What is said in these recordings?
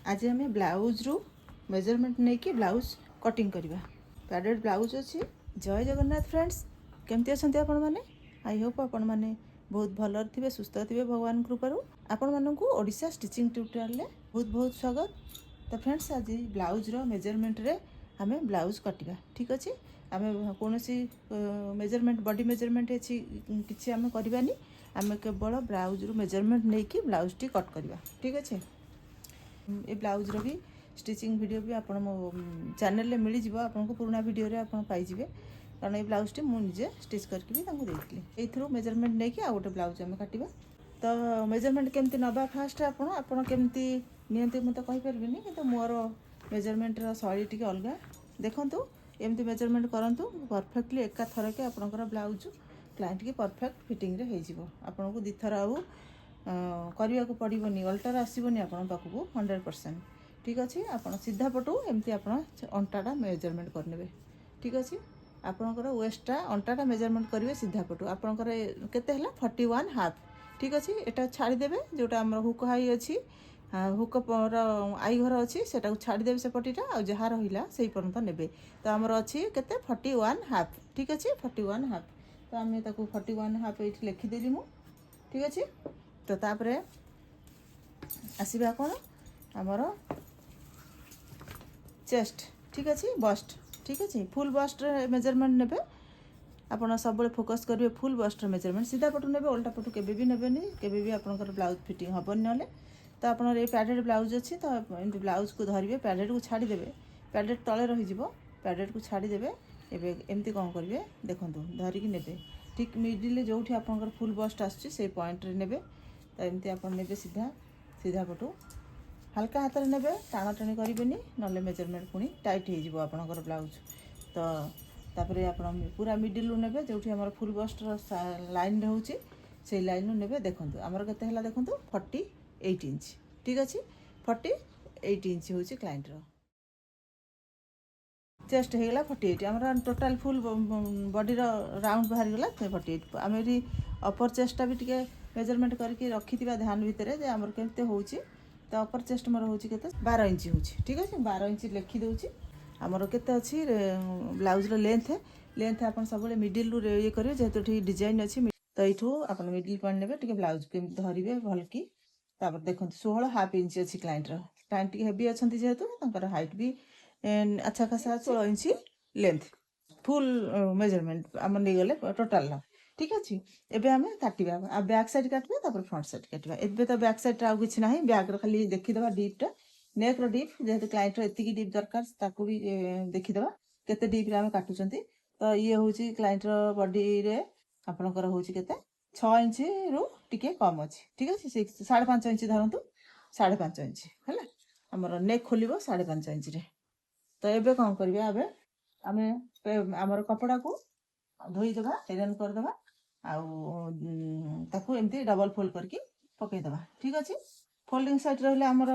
आज आम ब्लाउज रु मेजरमेंट नहीं कि ब्लाउज कटिंग करवा पैडेड ब्लाउज अच्छी। जय जगन्नाथ फ्रेंड्स, केमती अच्छा आपण मैंने आई होप आपण मैंने बहुत भल थे सुस्थ थे भगवान कृपारू। आपण मानक ओडिशा स्टिचिंग ट्यूटोरियल बहुत बहुत स्वागत। तो फ्रेंड्स आज ब्लाउज रो मेजरमेंट रे आम ब्लाउज कटिवा ठीक अच्छे। आम कौन मेजरमेंट बॉडी मेजरमेंट अच्छी किसी आम करवानी, आम केवल ब्लाउज रु मेजरमेंट नहीं कि ब्लाउज टी कट करवा ठीक अच्छे। ये ब्लाउज रो भी स्टिचिंग वीडियो भी आप मो चैनल मिल जाव, आपको पुराना वीडियो रे आप पाइबे कारण ये ब्लाउज टी मुझे स्टिच करके भी देती ये मेजरमेंट नहीं कि गोटे ब्लाउज आम काटिबा। तो मेजरमेंट केमती नबा फास्ट आपड़ केमती नियंती मुझे कहीपरि कि मोर मेजरमेंट शैली टी अलग देखूँ एमती मेजरमेंट करूँ परफेक्टली एका थरके आपंकर ब्लाउज क्लाइंट की परफेक्ट फिटिंग आपन को दी थर आउ करने को पड़ोनी, अल्टर आसबनी आप पाखक 100% ठीक अच्छे। आप सीधा पटू एमती आप अंटाटा मेजरमेंट करने ठीक अच्छे। आपणकर वेस्टा अंटाटा मेजरमेंट करेंगे सीधा पटू आपणकर केते 41 हाफ ठीक अच्छे। यहाँ छाड़देवे जोटा आम हुक हाई अच्छी हुक आई घर अच्छी से छाड़देवे से पटीटा आ जहाँ रहा से पर्यंत ने। तो आमर अच्छी केते 41 हाफ ठीक अच्छे 41 हाफ। तो आम 41 हाफ ये लिखिदेली मु ठीक अच्छे। तो तापर आसवा कौन आमर चेस्ट ठीक अच्छे, बस्ट ठीक अच्छे। फुल बस्ट मेजरमेंट ने आप सब फोकस करेंगे फुल बस्ट मेजरमेंट सीधा पटू ने उल्टा पटू के भी आपंकर ब्लाउज फिटिंग हेनी ना। तो आप पैडेड ब्लाउज अच्छी तो एमती ब्लाउज को धरिए पैडेड को छाड़देवे, पैडेड तले रही पैडेड को छाड़देवे। एमती कौन करेंगे देखो धरिकी ने ठीक मिडिल जो आपंकर फुल बस्ट आस पॉइंट ने। तो एमती आप ने सीधा सीधा पटू हल्का हाथ में ने टाण टाणी करेंगे ना मेजरमेंट पुणी टाइट हो आपंकर ब्लाउज। तो तापर आप पूरा मिडिल ने जो फुल बस्ट लाइन रोचे से लाइन ने देखूँ आमर के देखूँ 48 इंच ठीक अच्छे। 48 इंच हूँ क्लाइंट चेस्ट होगा 48 आम टोटाल फुल बॉडी राउंड बाहरी गला 48। आम ये अपर चेस्टा भी टे मेजरमेंट करके रखी ध्यान भितर आमर केते हो। तो अपर चेस्ट मोर हूँ के 12 इंच हूँ ठीक अच्छे 12 इंच लिखिदे। आमर केते अच्छी ब्लाउज लेंथ लेंथ आप सब मिडिल ये करेंगे जेहेतु ठीक डिजाइन अच्छी। तो यू आप मिडिल पॉइंट ने ब्लाउज के धरवे भल कि देखो 16 हाफ इंच अच्छी क्लाइंट क्लाइंट हेवी अच्छा जेहेतु हाइट भी अच्छा खासा 16 इंच लेंथ फुल मेजरमेंट आम नहीं गले टोटाल ठीक अच्छे। एबे आम काटा बैक साइड काटा फ्रंट साइड काटा। एबे तो बैक साइड आउ कि ना बैक खाली देखीदे डीपटा नेक डीप जेहेतु क्लाइंट एति डीप दरकार ताकू भी देखीदे केते डीप आम काटुंट। तो ये हूँ क्लाइंट बॉडी रे आपणकर हूँ के 6 इंच रु टिके कम अच्छी ठीक अच्छे 5.5 इंच धरतु 5.5 इंच है आमर नेक खोल 5.5 इंच रे। तो ये कौन करेंगे आम आमर कपड़ा को धोईदे आयरन करदे आमती डबल फोल्ड करके पकईदे ठीक अच्छे। फोल्डिंग साइड रहा आमर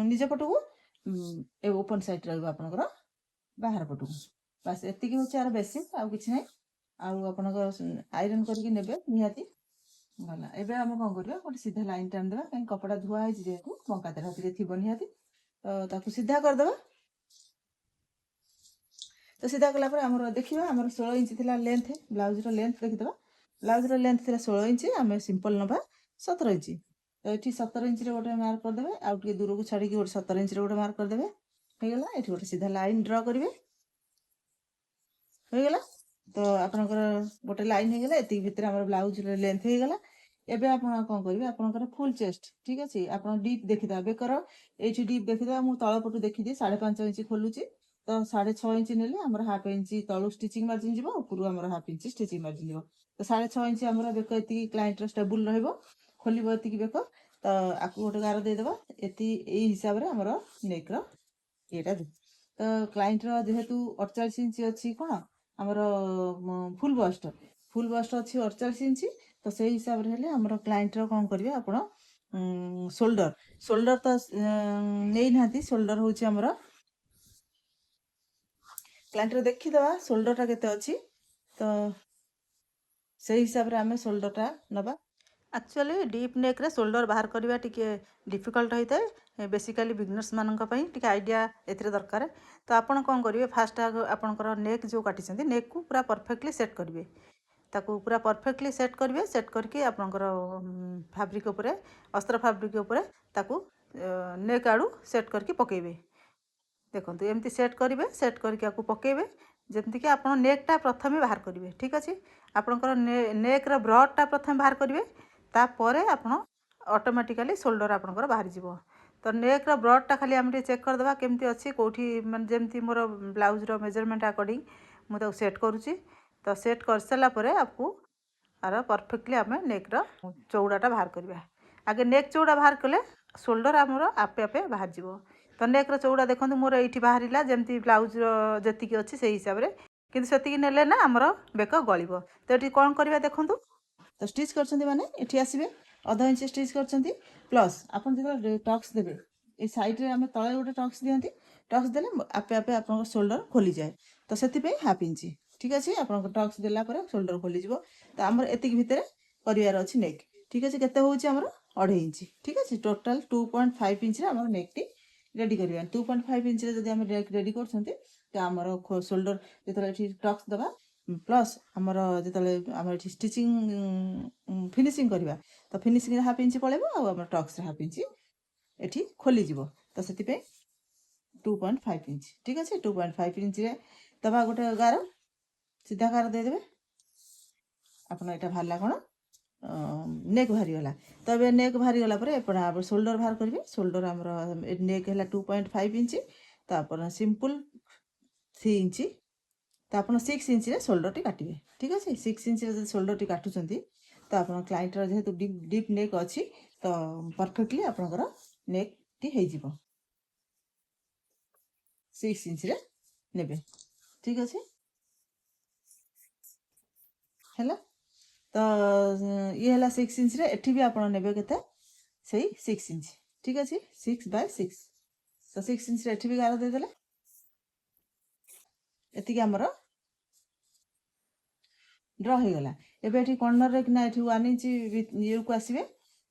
निज पटू को ओपन साइड रहा बाहर पटू बास एति हूँ यार बेसिक आउ कि ना आपंकर आयरन करके ने निहाती गला। एबे आम कौन करवा गोटे सीधा लाइन टाणीदे कहीं कपड़ा धुआई जेहेतु बंका तेढ़ा थी निहाती। तो सीधा करदे। तो सीधा कलापर आम देखा आम 16 इंच थी लेंथ ब्लाउज लेंथ देखीद ब्लाउज लेंथ थी 16 इंच आम सिंपल नवा 17 इंच। तो ये 17 इंच गोटे मार्क करदे आउ दूर को छाड़ी गोटे 17 इंच गोटे मार्क करदे होगा। ये गोटे सीधा लाइन ड्र करेंगे होगा। तो आपंकर गोटे लाइन होगा ये भितर आम ब्लाउज लेंथ होगा। एबे आप कौन करेंगे आपंकर फुल चेस्ट ठीक अच्छे। आप डीप देखीद बेकर ये डीप देखीद मुझे तल पटू देखी 5.5 इंच खोलुची। तो 6.5 इंच ने हाफ इंच तलू स्टिचिंग मार्जिन जी ऊपर आम हाफ इंच स्टिचिंग मार्जिन जी। तो 6.5 इंच आम बेक ये क्लाइंट स्टेबुल रोल ये बेक। तो आपको गोटे गार देदेव ये हिसाब से आमर नेक रा। तो क्लाइंट जेहेतु 48 इंच अच्छी कौन आमर फुल बस्ट अच्छी 48 इंच। तो से हिसाब से आमर क्लाइंट कौन करेंगे आप शोल्डर शोल्डर तो नहीं ना शोल्डर हूँ आमर क्लाइंट देखीदे शोल्डर टा केते अच्छी। तो से हिसाब से आम शोल्डर टा नवा एक्चुअली डीप नेक रे शोल्डर बाहर करवा टिके डिफिकल्ट होता है बेसिकली बिगनर्स मानक टिके आइडिया एथिरे दरकार। तो आपण कौन करेंगे फास्ट आपंकर नेक जो काटी नेक को पूरा परफेक्टली सेट करेंगे ताकू पूरा परफेक्टली सेट करेंगे सेट करके आपंकर फैब्रिक उपरे अस्त्र फैब्रिक उपरे ताकू नेक आड़ू सेट करके पकेबे। देखो एमती सेट करेंगे सेट करके आपको पकेबे जमीक आप नेकटा प्रथम बाहर करेंगे। ठीक अच्छे आपंकर नेक्र ब्रडटा प्रथम बाहर करेंगे तापर आप ऑटोमेटिकली शोल्डर आपंकर बाहर जीव। तो नेक्र ब्रडटा खाली आम चेक करदे केमती अच्छी कौटी मैं जमी मोर ब्लाउजर मेजरमेंट अकॉर्डिंग मुझे सेट करुच्ची। तो सेट कर सारापर आपको आर परफेक्टली आम नेक्र चौड़ाटा बाहर करवा। आगे नेक चौड़ा बाहर कले शोल्डर आमर आपे आपे बाहर जीव। तो नेक्र चौड़ा देखो मोर ये बाहर जमी ब्लाउजर जी अच्छी से हिसाब से कि नेले ना आमर बेक गलिब। तो ये कौन करवा देखूँ तो स्टिच कर माने ये आसबे अध इंच स्टिच कर प्लस आपन जो टक्स देवे ये सैड्रे आम तले गोटे टक्स दिखती टक्स देले आपे आपे आप शोल्डर खोली जाए। तो से हाफ इंच ठीक अच्छे आप टक्स देलापर शोल्डर खोलीज। तो आमर एतिक भितर करार अच्छी नेक ठीक अच्छे केते होउछि आमर 2.5 इंच ठीक अच्छे टोटाल 2.5 इंच आम नेक टी रेडी करवा। 2.5 इंच जब आम रेडी कर आमर शोल्डर जो टक्स दबा प्लस आमर जो आम स्टिचिंग फिनिशिंग करवा तो फिनिशिंग हाफ इंच पड़े आम टक्स हाफ इंच ये खोलीज। तो से 2.5 इंच ठीक अच्छे 2.5 इंच दबा गोटे गार सीधा गार देदेवे आपन यहाँ बाहर कौन नेक बाहरी गला। तो ये नेक बाहरी गला एपटे शोल्डर बाहर करेंगे शोल्डर आमर नेक है 2.5 इंच तापर सिंपल 3 इंच तो आप 6 इंच शोल्डर टी काटे ठीक अच्छे 6 इंच शोल्डर टी काटुं तो आप क्लाइंटर जेहेतु डीप नेक अच्छी तो परफेक्टली आपंकर नेक टी हो 6 इंच ने ठीक अच्छे है। तो ये है 6 इंच एठी भी आप ने से 6 इंच ठीक अच्छे 6/6 तो 6 इंच एठी भी गार देदेले एतिक आमर ड्र हो गला। एबे एठी कॉर्नर रे किना एठी 1 इंच ये को आसीबे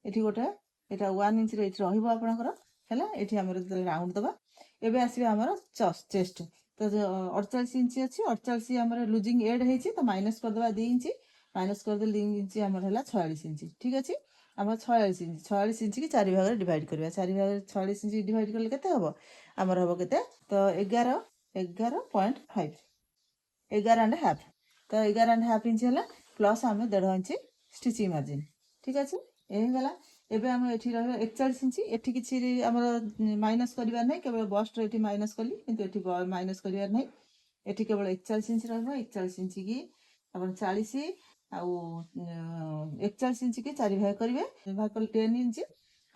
एठी गोटे एटा 1 इंच रे एठी रहिबो आपनकर हैला एठी हमर जले राउंड दबा। एबे आसीबे हमर चेस्ट तो 48 इंच अछि 48 हमर लूजिंग एड हेछि तो माइनस कर दबा 2 इंच माइनस कर दे 2 इंच हमर हैला 46 इंच ठीक अछि। हमर 46 इंच की 4 भाग रे डिवाइड करबा 4 भाग 46 इंच डिवाइड करले केते हबो हमर हबो केते तो 11.5 11.5 तो 11.5 इंच है प्लस आम 1.5 इंच स्टिचिंग मार्जिन ठीक अच्छे ये गला। एबे आम एठी रह 41 इंच एठी किछि हमर माइनस करिवार नै केवल बस्ट एठी माइनस कली किंतु एठी माइनस करिवार नै एठी केवल 41 इंच रहबो 41 इंच की अपन 40 आउ 41 इंच की 4 भाग करिवे भाग कल 10 इंच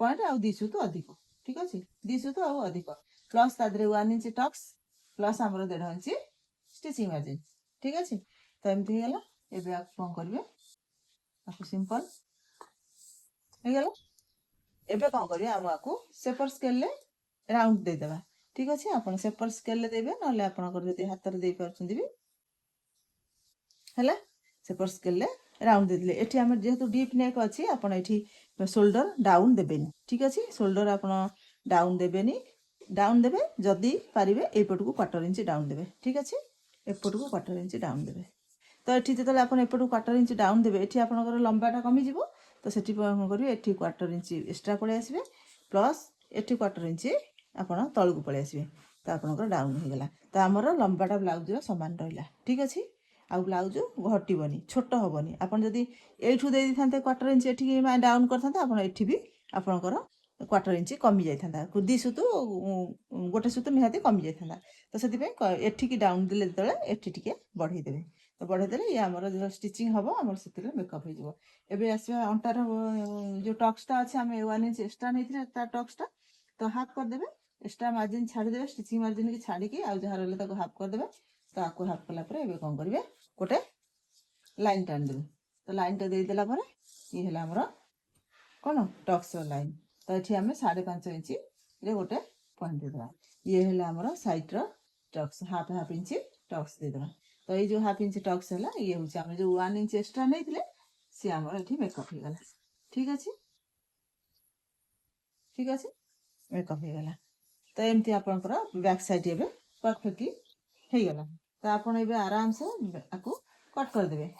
पॉइंट आउ दिसु तो अधिक ठीक अच्छे दिसु तो आउ अधिक प्लस तादरे 1 इंच टक्स प्लस हमर 1.5 इंच स्टिचिंग मार्जिन ठीक अच्छे। तो एमती गला एबे आप कौन करेंगे आपको सिंपल हो गला। एबे कौन करिए आम आपको सेपर स्केल राउंड दे देबा ठीक अच्छे आपन सेपर स्केल देबे नले आपन जदि हाथ रे दे परछन भी हैला सेपर स्केल राउंड दे दिले एठी हमर जेहेतु डीप नेक अछि आपन एठी शोल्डर डाउन देबेनी ठीक अच्छे शोल्डर आपन डाउन देबेनी डाउन देबे जदि पारिबे एपट को 1/4 इंच डाउन देबे ठीक अच्छे एपट को 1/4 इंच डाउन देबे। तो ये जो आप एपटू 1/4 इंच डाउन देवे ये आपंकर लंबाटा कमिज तो से कौन करेंगे ये 1/4 इंच एक्सट्रा पलि आसबे प्लस ये 1/4 इंच आप तलू पलि आसबे तो आपंकर डाउन हो गला। तो आमर लंबाटा ब्लाउज सामान रहा ठीक अच्छे आउ ब्लाउज घटबनी छोट हेनी आपड़ जदि यू दे था 1/4 इंच ये डाउन करते भी आपंकर 1/4 इंच कमी जाता दी सुतु गोटे सुतु निहाती कमी जाता तो से एठिकी डाउन देले जो बढ़ईदेवे तो बढ़ईदेले ये आमर जो स्टिचिंग हम आम से मेकअप हो आसवा अंटार जो टक्सटा अच्छे आम 1 इंच एक्सट्रा नहीं टक्सटा तो हाफ करदे एक्सट्रा मार्जिन छाड़ीदे स्टिचिंग मार्जिन की छाड़ी आउ जहाँ रहा हाफ करदे तो आपको हाफ कलापर ए कौन करेंगे गोटे लाइन टाणी देवे तो लाइन टा देदेला ये है आमर कौन टक्स लाइन तो ये आम 5.5 इंच रे गोटे पॉइंट देदेबा ये है आमर side tucks half half inch tucks देदेबा। तो ये जो हाफ इंच टक्स है ये हूँ आम जो 1 इंच एक्सट्रा नहीं सी आमर ये मेकअप हो गला ठीक अच्छे ठीक अच्छे मेकअप हो गला तो एमती आपनकर बैक साइड एबे परफेक्टली हो गला तो आपन एबे आराम से आकु कट कर देबे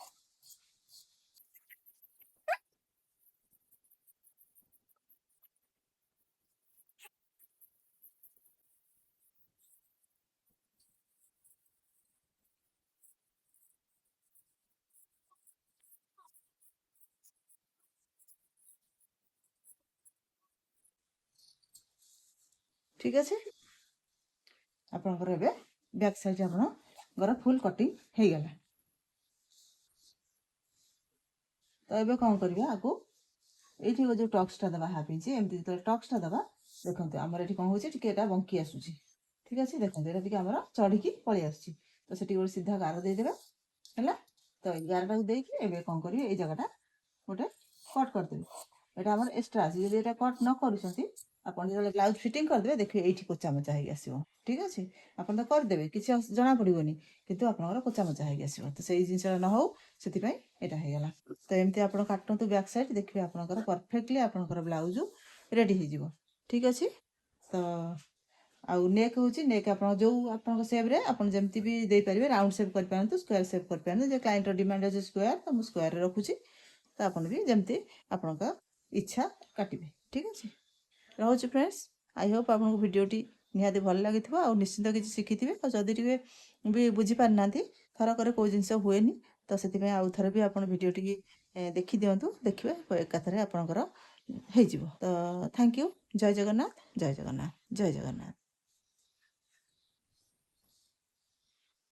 ठीक अच्छे आपनकर एबे बैक साइड आपनकर फुल कटिंग हो गला तो एबे कौन करिया आकु एठी जो टक्सटा दबा हाफ इंच एमती जो टक्सटा दबा देखते आमर एठी कौन होची टिके एटा बंकी आसुची ठीक अच्छे देखते एटा टिके आमर चढ़ी पळी आसुची तो सेठी गोटे सीधा गार देदेबे हैला तो गारटा को देकी एबे कौन करिवे ए जगहटा गोटे कट करदेबे एटा आमर एक्स्ट्रा अछि यदि एटा कट न करूछंती आपण जेतले ब्लाउज फिटिंग करदेबे देखिए एठी कोचा मचा हेइ आसीबो ठीक अछि आपण तो करदेबे किछि जना पड़िबोनी किंतु आपनकर कोचा मचा हेइ आसीबो तो सेइ जिंस न हो सेति पई एटा हेगला तो एमती आपण काटंतु बैक साइड देखिए आपनकर परफेक्टली आपनकर ब्लाउज रेडी हे जिवो ठीक अछि तो आउ नेक होची नेक आपण जो आपण शेप रे आपण जेमती भी दे परिबे राउंड शेप कर पारंतु स्क्वायर शेप कर पारंतु जे क्लाइंट रो डिमांड जे स्क्वायर तो मु स्क्वायर रे रखुची तो आपण भी जेमती आपनका इच्छा काटिबे ठीक अछि रहउची फ्रेंड्स आई होप आपनको वीडियोटी निहाती भल लागिथिबो आ निश्चित किछि शिखिथिबे आ जदि टिके भी बुझी पार नांती थरकरे को जिंस हुएनी तो सेति पे आउ थरे भी आपण वीडियोटी देखि दियंतु देखिबे एकाथरे आपनकर हेइ जिवो तो थैंक यू जय जगन्नाथ जय जगन्नाथ जय जगन्नाथ।